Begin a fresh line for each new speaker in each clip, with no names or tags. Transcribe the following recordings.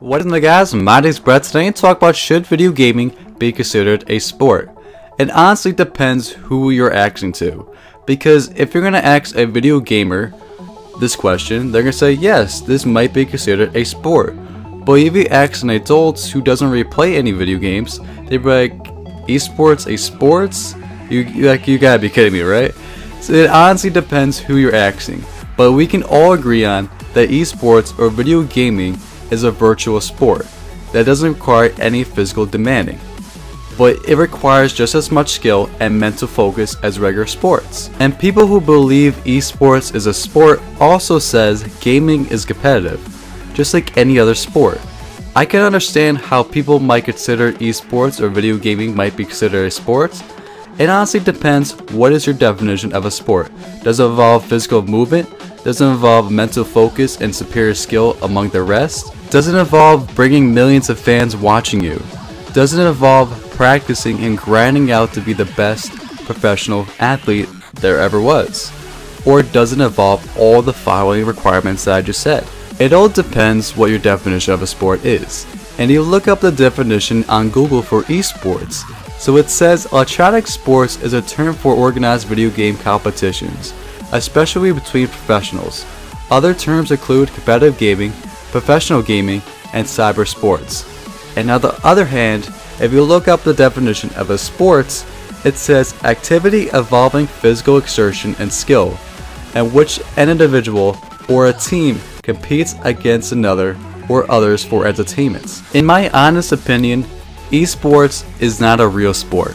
What is up guys, my name is Brett. Today I talk about should video gaming be considered a sport. It honestly depends who you're asking to, because if you're going to ask a video gamer this question, they're going to say yes, this might be considered a sport. But if you ask an adult who doesn't really play any video games, they'd be like, esports a sports? You gotta be kidding me, right? So it honestly depends who you're asking, but we can all agree on that esports or video gaming is a virtual sport that doesn't require any physical demanding, but it requires just as much skill and mental focus as regular sports. And people who believe esports is a sport also says gaming is competitive, just like any other sport. I can understand how people might consider esports or video gaming might be considered a sport. It honestly depends what is your definition of a sport. Does it involve physical movement? Does it involve mental focus and superior skill among the rest? Does it involve bringing millions of fans watching you? Does it involve practicing and grinding out to be the best professional athlete there ever was? Or does it involve all the following requirements that I just said? It all depends what your definition of a sport is. And you look up the definition on Google for esports. So it says electronic sports is a term for organized video game competitions, especially between professionals. Other terms include competitive gaming, professional gaming, and cyber sports. And on the other hand, if you look up the definition of a sports, it says activity involving physical exertion and skill, in which an individual or a team competes against another or others for entertainment. In my honest opinion, esports is not a real sport.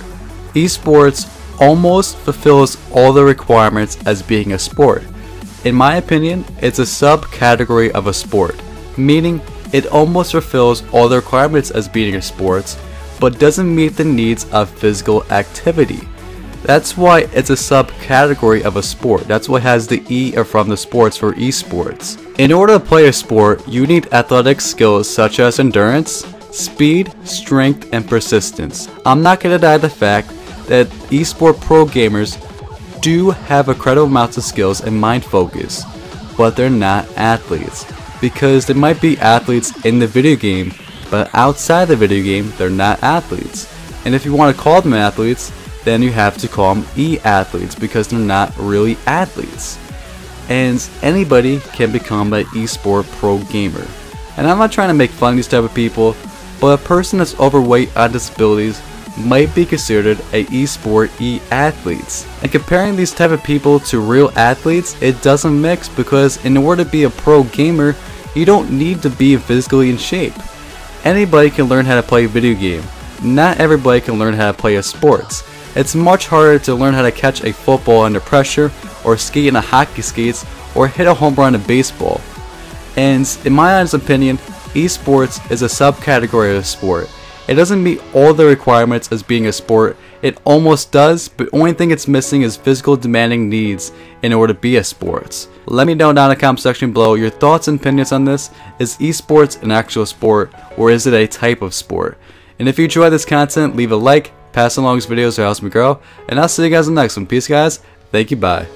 Esports almost fulfills all the requirements as being a sport. In my opinion, it's a subcategory of a sport, meaning it almost fulfills all the requirements as being a sport, but doesn't meet the needs of physical activity. That's why it's a subcategory of a sport. That's why it has the E from the sports for esports. In order to play a sport, you need athletic skills such as endurance, speed, strength, and persistence. I'm not going to deny the fact that esport pro gamers do have incredible amounts of skills and mind focus, but they're not athletes, because they might be athletes in the video game, but outside the video game they're not athletes. And if you want to call them athletes, then you have to call them e-athletes, because they're not really athletes. And anybody can become an esport pro gamer. And I'm not trying to make fun of these type of people, but a person that's overweight on disabilities might be considered a esport e-athletes. And comparing these type of people to real athletes, it doesn't mix, because in order to be a pro gamer, you don't need to be physically in shape. Anybody can learn how to play a video game. Not everybody can learn how to play a sports. It's much harder to learn how to catch a football under pressure, or skate in a hockey skates, or hit a home run in baseball. And in my honest opinion, esports is a subcategory of a sport. It doesn't meet all the requirements as being a sport. It almost does, but the only thing it's missing is physical demanding needs in order to be a sport. Let me know down in the comment section below your thoughts and opinions on this. Is esports an actual sport, or is it a type of sport? And if you enjoy this content, leave a like, pass along these videos to help me grow, and I'll see you guys in the next one. Peace guys, thank you, bye.